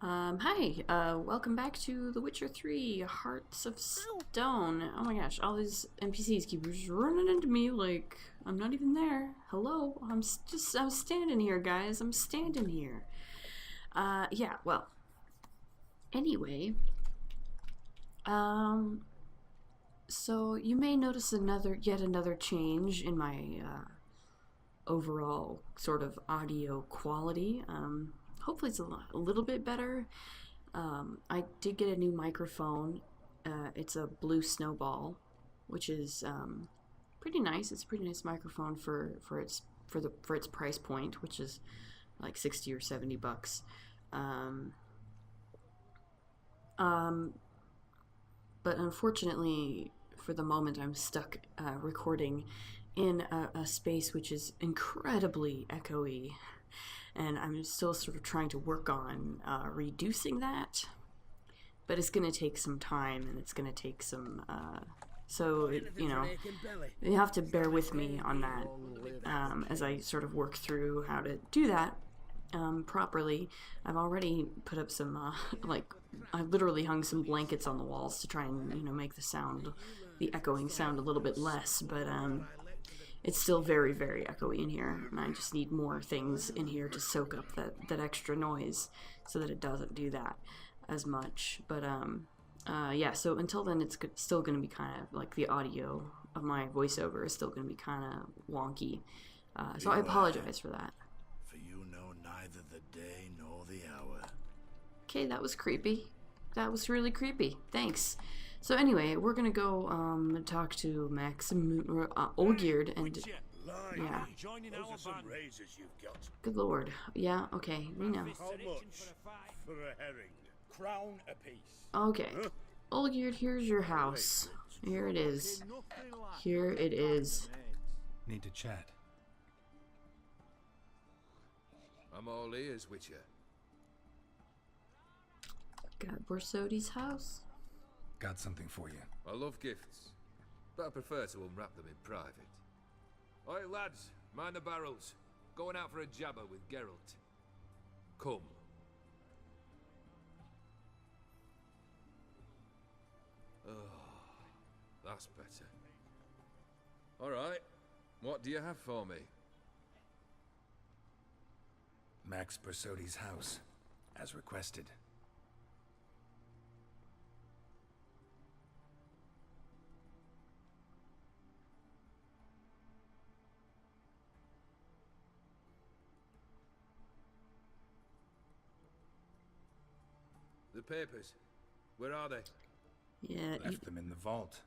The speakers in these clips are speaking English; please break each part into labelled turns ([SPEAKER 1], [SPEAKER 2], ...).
[SPEAKER 1] Hi, welcome back to The Witcher 3, Hearts of Stone. Oh my gosh, all these NPCs keep just running into me like I'm not even there. Hello, I'm standing here, guys. I'm standing here. Yeah, well, anyway, um, so you may notice yet another change in my, overall sort of audio quality. Hopefully it's a little bit better. I did get a new microphone. It's a blue snowball, which is pretty nice. It's a pretty nice microphone for its price point, which is like 60 or 70 bucks. Um, um, but unfortunately, for the moment, I'm stuck recording in a space which is incredibly echoey, and I'm still sort of trying to work on reducing that. But it's going to take some time, and it's going to take some. You have to bear with me on that as I sort of work through how to do that properly. I've already put up some, I literally hung some blankets on the walls to try and, make the echoing sound a little bit less, but it's still very, very echoey in here, and I just need more things in here to soak up that extra noise so that it doesn't do that as much. But yeah, so until then it's still going to be kind of like the audio of my voiceover is still going to be kind of wonky. So I apologize for that.
[SPEAKER 2] For you know neither the day nor the hour.
[SPEAKER 1] Okay, that was creepy. That was really creepy. Thanks. So anyway, we're gonna go talk to Olgierd, and yeah. Good lord. Yeah. Okay. We know.
[SPEAKER 2] How much for a herring? Crown apiece.
[SPEAKER 1] Okay. Olgierd, here's your house. Here it is. Here it is.
[SPEAKER 3] Need to chat.
[SPEAKER 4] I'm all ears, Witcher.
[SPEAKER 1] Got Borsodi's house.
[SPEAKER 3] Got something for you.
[SPEAKER 4] I love gifts, but I prefer to unwrap them in private. Oi, lads, mind the barrels. Going out for a jabber with Geralt. Come. Oh, that's better. All right, what do you have for me?
[SPEAKER 3] Max Bersodi's house, as requested.
[SPEAKER 4] The papers. Where are they?
[SPEAKER 1] Yeah.
[SPEAKER 3] Left them in the vault.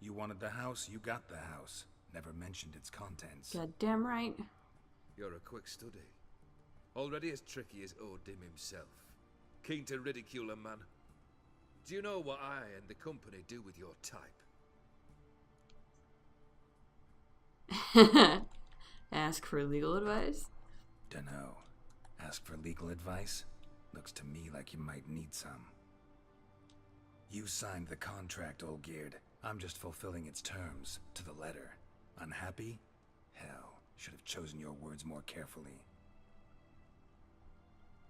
[SPEAKER 3] You wanted the house, you got the house. Never mentioned its contents.
[SPEAKER 1] God damn right.
[SPEAKER 4] You're a quick study. Already as tricky as Odin himself. Keen to ridicule a man. Do you know what I and the company do with your type?
[SPEAKER 1] Ask for legal advice?
[SPEAKER 3] Dunno. Ask for legal advice? Looks to me like you might need some. You signed the contract, Olgierd. I'm just fulfilling its terms, to the letter. Unhappy? Hell, should have chosen your words more carefully.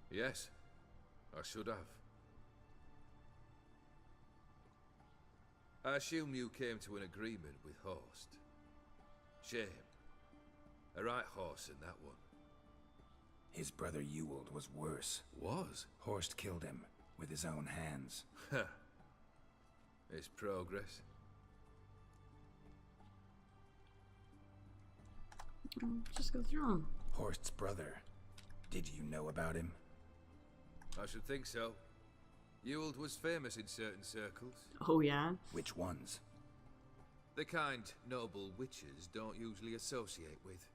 [SPEAKER 4] Yes, I should have. I assume you came to an agreement with Horst. Shame. A right horse in that one.
[SPEAKER 3] His brother Ewald was worse.
[SPEAKER 4] Was?
[SPEAKER 3] Horst killed him, with his own hands.
[SPEAKER 4] It's progress.
[SPEAKER 1] Just go through them.
[SPEAKER 3] Horst's brother. Did you know about him?
[SPEAKER 4] I should think so. Ewald was famous in certain circles.
[SPEAKER 1] Oh yeah?
[SPEAKER 3] Which ones?
[SPEAKER 4] The kind noble witches don't usually associate with.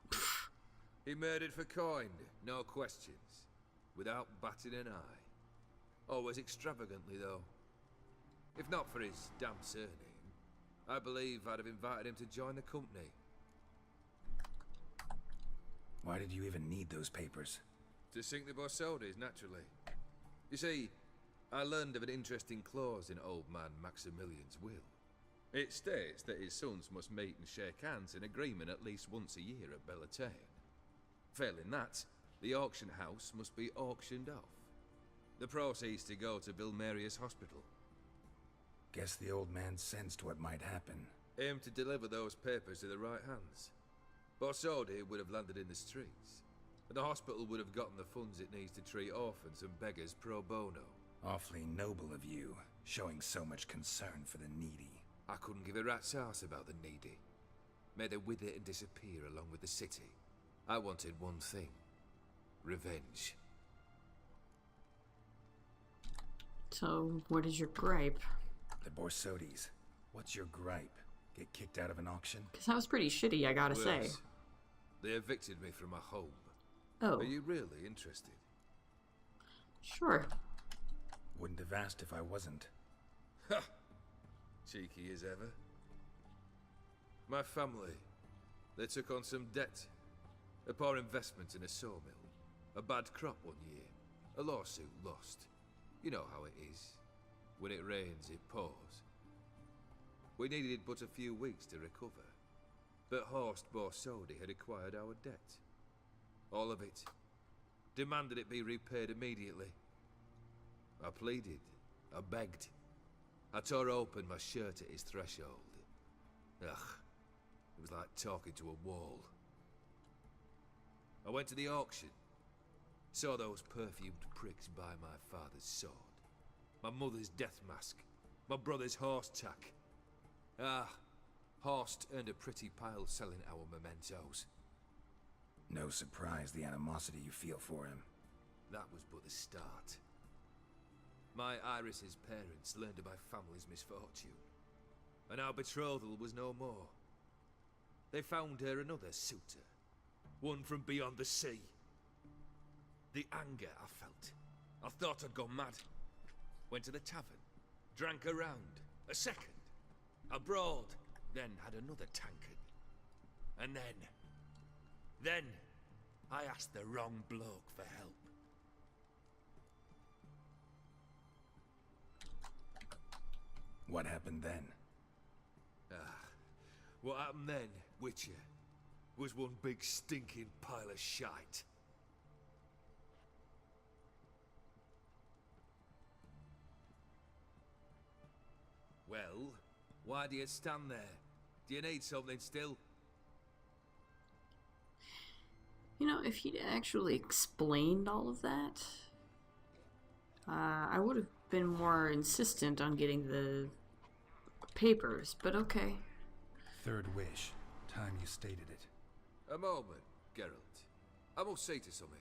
[SPEAKER 4] He murdered for coin, no questions. Without batting an eye. Always extravagantly, though. If not for his damn surname, I believe I'd have invited him to join the company.
[SPEAKER 3] Why did you even need those papers?
[SPEAKER 4] To sink the Borsodis, naturally. You see, I learned of an interesting clause in old man Maximilian's will. It states that his sons must meet and shake hands in agreement at least once a year at Bellatane. Failing that, the auction house must be auctioned off. The proceeds to go to Vilmerius Hospital.
[SPEAKER 3] Guess the old man sensed what might happen.
[SPEAKER 4] Aim to deliver those papers to the right hands. Borsodi would have landed in the streets, and the hospital would have gotten the funds it needs to treat orphans and beggars pro bono.
[SPEAKER 3] Awfully noble of you, showing so much concern for the needy.
[SPEAKER 4] I couldn't give a rat's ass about the needy. May they wither and disappear along with the city. I wanted one thing. Revenge.
[SPEAKER 1] So, what is your gripe?
[SPEAKER 3] The Borsodis. What's your gripe? Get kicked out of an auction?
[SPEAKER 1] Because that was pretty shitty, I gotta say.
[SPEAKER 4] Worse, they evicted me from my home.
[SPEAKER 1] Oh.
[SPEAKER 4] Are you really interested?
[SPEAKER 1] Sure.
[SPEAKER 3] Wouldn't have asked if I wasn't.
[SPEAKER 4] Ha! Cheeky as ever. My family, they took on some debt. A poor investment in a sawmill. A bad crop one year. A lawsuit lost. You know how it is. When it rains, it pours. We needed but a few weeks to recover. But Horst Borsodi had acquired our debt. All of it. Demanded it be repaid immediately. I pleaded. I begged. I tore open my shirt at his threshold. Ugh. It was like talking to a wall. I went to the auction. Saw those perfumed pricks buy my father's sword. My mother's death mask. My brother's horse tack. Ah, Horst earned a pretty pile selling our mementos.
[SPEAKER 3] No surprise the animosity you feel for him.
[SPEAKER 4] That was but the start. My Iris's parents learned of my family's misfortune, and our betrothal was no more. They found her another suitor, one from beyond the sea. The anger I felt. I thought I'd gone mad. Went to the tavern, drank a round, a second, abroad, then had another tankard. And then, I asked the wrong bloke for help.
[SPEAKER 3] What happened then?
[SPEAKER 4] What happened then, Witcher, was one big stinking pile of shite. Well, why do you stand there? Do you need something still?
[SPEAKER 1] You know, if he'd actually explained all of that, I would have been more insistent on getting the papers, but okay.
[SPEAKER 3] Third wish. Time you stated it.
[SPEAKER 4] A moment, Geralt. I must see to something.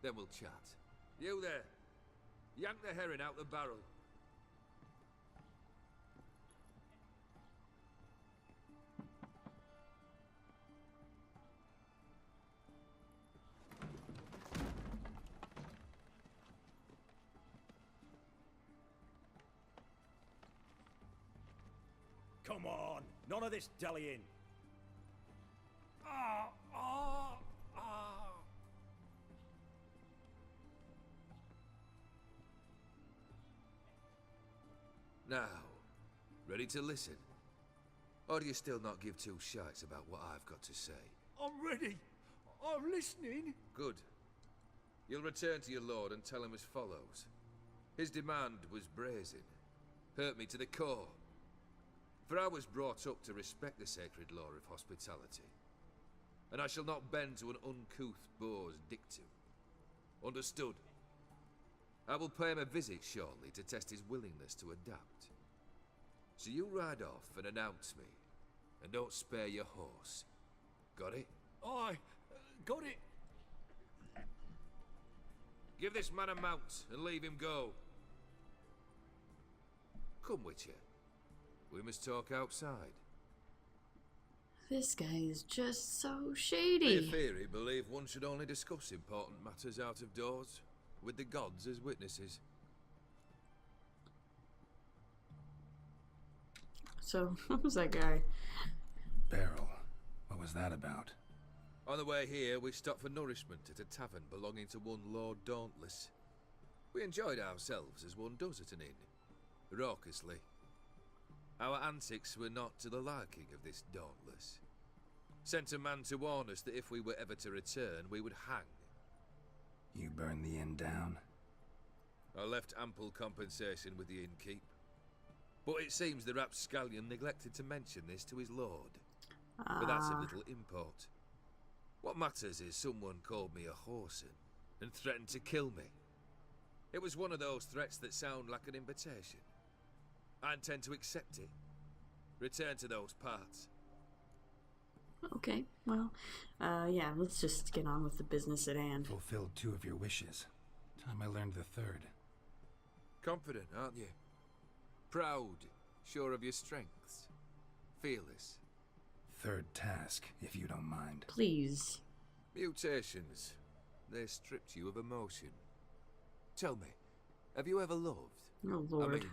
[SPEAKER 4] Then we'll chat. You there. Yank the herring out the barrel.
[SPEAKER 2] Come on, none of this dallying.
[SPEAKER 4] Now, ready to listen? Or do you still not give two shites about what I've got to say?
[SPEAKER 2] I'm ready. I'm listening.
[SPEAKER 4] Good. You'll return to your lord and tell him as follows. His demand was brazen. Hurt me to the core. For I was brought up to respect the sacred law of hospitality. And I shall not bend to an uncouth boor's dictum. Understood? I will pay him a visit shortly to test his willingness to adapt. So you ride off and announce me. And don't spare your horse. Got it?
[SPEAKER 2] Aye, got it.
[SPEAKER 4] Give this man a mount and leave him go. Come, Witcher. We must talk outside.
[SPEAKER 1] This guy is just so
[SPEAKER 4] The
[SPEAKER 1] shady.
[SPEAKER 4] theory believe one should only discuss important matters out of doors, with the gods as witnesses.
[SPEAKER 1] So, what was that guy?
[SPEAKER 3] Beryl. What was that about?
[SPEAKER 4] On the way here, we stopped for nourishment at a tavern belonging to one Lord Dauntless. We enjoyed ourselves as one does at an inn, raucously. Our antics were not to the liking of this Dauntless. Sent a man to warn us that if we were ever to return, we would hang.
[SPEAKER 3] You burned the inn down?
[SPEAKER 4] I left ample compensation with the innkeep. But it seems the rapscallion neglected to mention this to his lord. But that's of little import. What matters is someone called me a whoreson and threatened to kill me. It was one of those threats that sound like an invitation. I intend to accept it. Return to those parts.
[SPEAKER 1] Okay, well, yeah, let's just get on with the business at hand.
[SPEAKER 3] Fulfilled 2 of your wishes. Time I learned the 3rd.
[SPEAKER 4] Confident, aren't you? Proud, sure of your strengths. Fearless.
[SPEAKER 3] 3rd task, if you don't mind.
[SPEAKER 1] Please.
[SPEAKER 4] Mutations. They stripped you of emotion. Tell me, have you ever loved?
[SPEAKER 1] Oh, Lord.
[SPEAKER 4] I mean,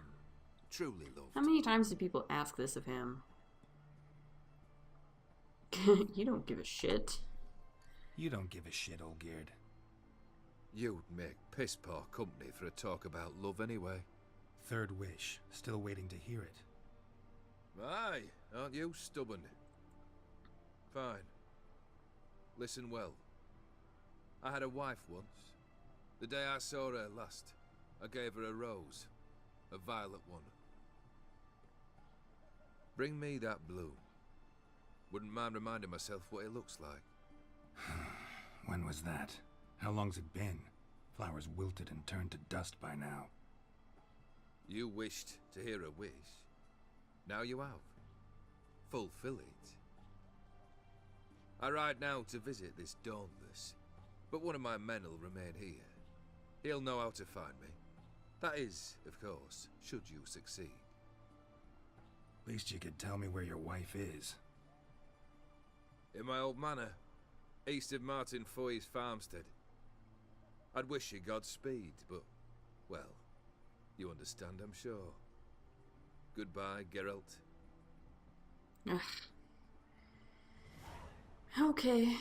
[SPEAKER 4] truly loved?
[SPEAKER 1] How many times do people ask this of him? You don't give a shit.
[SPEAKER 3] You don't give a shit, Olgierd.
[SPEAKER 4] You'd make piss-poor company for a talk about love anyway.
[SPEAKER 3] 3rd wish. Still waiting to hear it.
[SPEAKER 4] Aye, aren't you stubborn? Fine. Listen well. I had a wife once. The day I saw her last, I gave her a rose. A violet one. Bring me that bloom. Wouldn't mind reminding myself what it looks like.
[SPEAKER 3] When was that? How long's it been? Flowers wilted and turned to dust by now.
[SPEAKER 4] You wished to hear a wish. Now you have. Fulfill it. I ride now to visit this Dauntless, but one of my men will remain here. He'll know how to find me. That is, of course, should you succeed.
[SPEAKER 3] Least you could tell me where your wife is.
[SPEAKER 4] In my old manor, east of Martin Foy's farmstead. I'd wish you Godspeed, but, well, you understand, I'm sure. Goodbye, Geralt.
[SPEAKER 1] Ugh. Okay,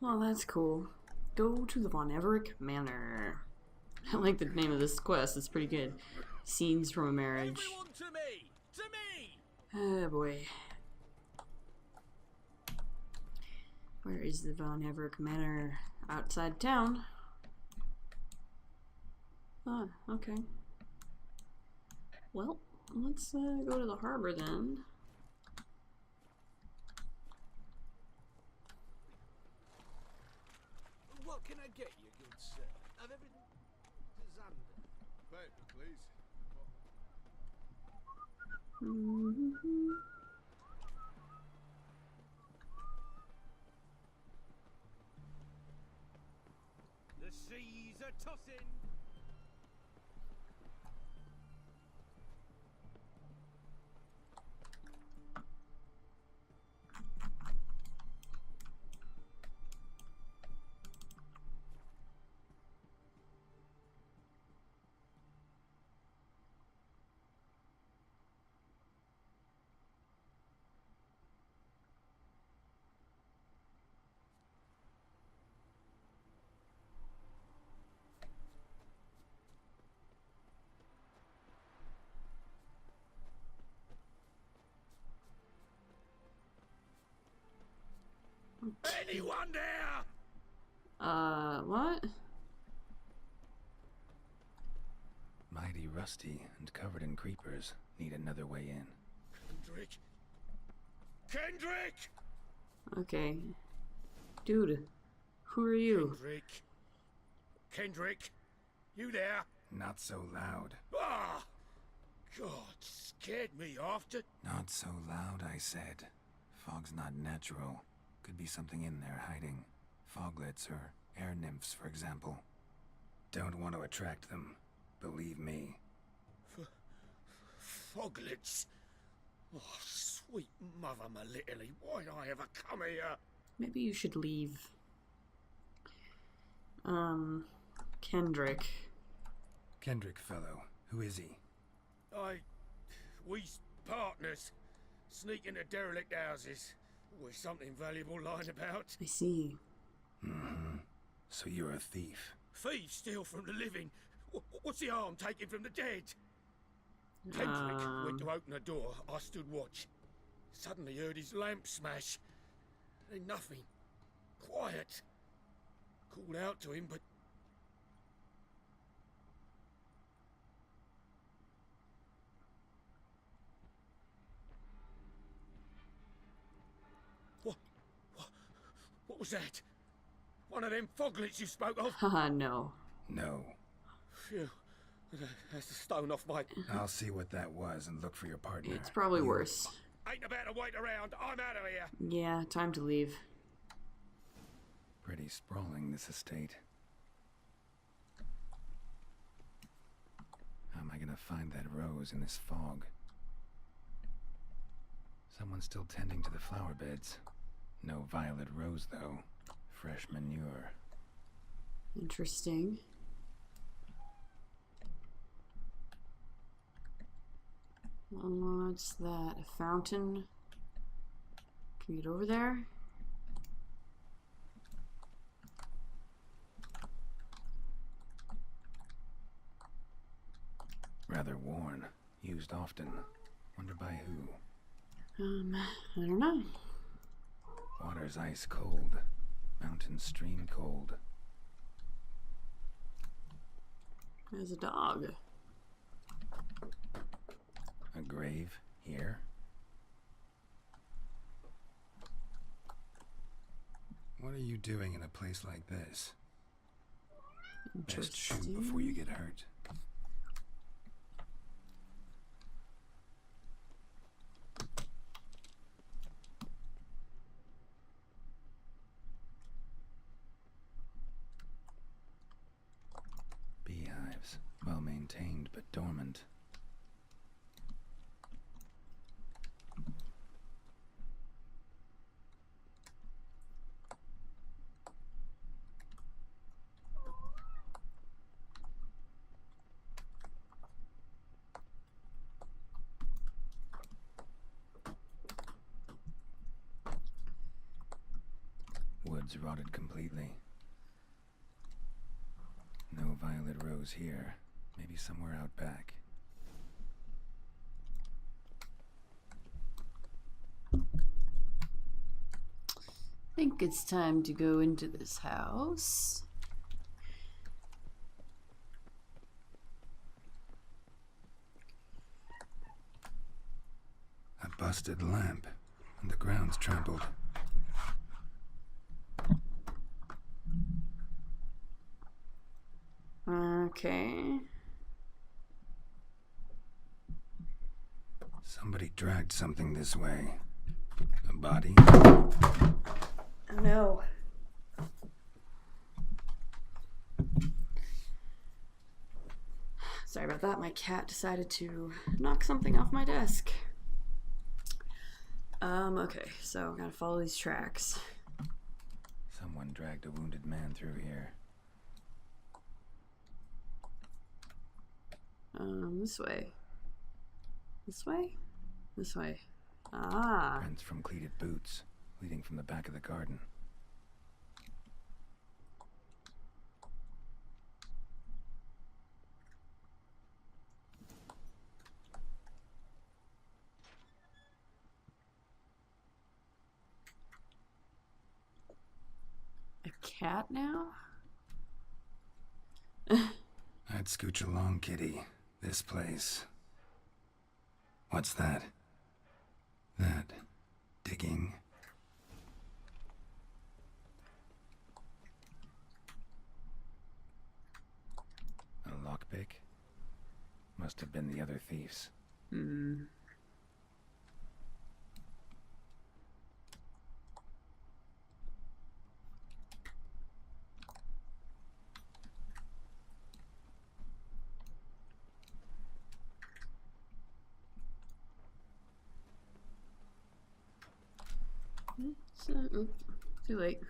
[SPEAKER 1] well, that's cool. Go to the Von Everett Manor. I like the name of this quest, it's pretty good. Scenes from a marriage.
[SPEAKER 2] Everyone to me! To me!
[SPEAKER 1] Oh boy. Where is the Von Everett Manor? Outside town. Ah, okay. Well, let's go to the harbor then.
[SPEAKER 2] What can I get you, good sir? Of everything to Xander. Paper, please. The seas are tossing. Anyone there?
[SPEAKER 1] What?
[SPEAKER 3] Mighty rusty and covered in creepers. Need another way in.
[SPEAKER 2] Kendrick? Kendrick!
[SPEAKER 1] Okay. Dude, who are you?
[SPEAKER 2] Kendrick? Kendrick? You there?
[SPEAKER 3] Not so loud.
[SPEAKER 2] Ah! God, scared me after.
[SPEAKER 3] Not so loud, I said. Fog's not natural. Could be something in there hiding. Foglets or air nymphs, for example. Don't want to attract them. Believe me.
[SPEAKER 2] Foglets? Oh, sweet mother Melitterly, why'd I ever come here?
[SPEAKER 1] Maybe you should leave. Kendrick.
[SPEAKER 3] Kendrick fellow. Who is he?
[SPEAKER 2] We's partners. Sneak into derelict houses. With something valuable lying about.
[SPEAKER 1] I see.
[SPEAKER 3] Mm-hmm. So you're a thief.
[SPEAKER 2] Thieves steal from the living. What's the harm taken from the dead? Kendrick went to open a door. I stood watch. Suddenly heard his lamp smash. Then nothing. Quiet. Called out to him, but... was that? One of them foglets you spoke of?
[SPEAKER 1] Haha, no.
[SPEAKER 3] No.
[SPEAKER 2] Phew. That's the stone off my...
[SPEAKER 3] I'll see what that was and look for your partner.
[SPEAKER 1] It's probably worse.
[SPEAKER 2] Ain't about to wait around. I'm out of here.
[SPEAKER 1] Yeah, time to leave.
[SPEAKER 3] Pretty sprawling, this estate. How am I gonna find that rose in this fog? Someone's still tending to the flower beds. No violet rose, though. Fresh manure.
[SPEAKER 1] Interesting. What's that? A fountain? Can we get over there?
[SPEAKER 3] Rather worn. Used often. Wonder by who?
[SPEAKER 1] I don't know.
[SPEAKER 3] Water's ice cold. Mountain stream cold.
[SPEAKER 1] There's a dog.
[SPEAKER 3] A grave here? What are you doing in a place like this? Best shoot before you get hurt. Beehives, well maintained but dormant. Woods rotted completely. No violet rose here. Maybe somewhere out back.
[SPEAKER 1] I think it's time to go into this house.
[SPEAKER 3] A busted lamp, and the ground's trampled.
[SPEAKER 1] Okay.
[SPEAKER 3] Somebody dragged something this way. A body?
[SPEAKER 1] Oh no. Sorry about that. My cat decided to knock something off my desk. Okay, so gotta follow these tracks.
[SPEAKER 3] Someone dragged a wounded man through here.
[SPEAKER 1] This way. This way? This way. Ah.
[SPEAKER 3] Prints from cleated boots, leading from the back of the garden.
[SPEAKER 1] A cat now?
[SPEAKER 3] I'd scooch along, kitty. This place. What's that? That. Digging. A lockpick? Must have been the other thieves.
[SPEAKER 1] Hmm. Too late.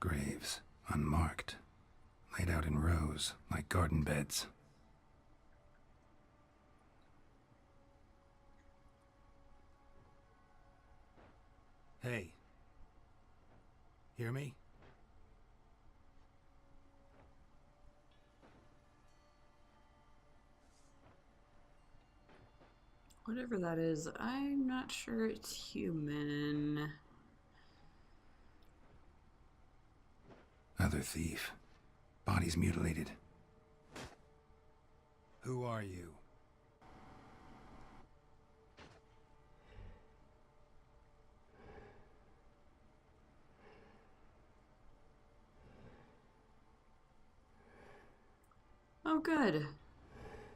[SPEAKER 3] Graves, unmarked, laid out in rows like garden beds. Hey. Hear me?
[SPEAKER 1] Whatever that is, I'm not sure it's human.
[SPEAKER 3] Other thief. Body's mutilated. Who are you?
[SPEAKER 1] Oh, good.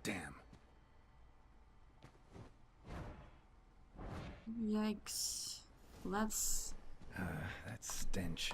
[SPEAKER 3] Damn.
[SPEAKER 1] Yikes. Well, that's...
[SPEAKER 3] That stench.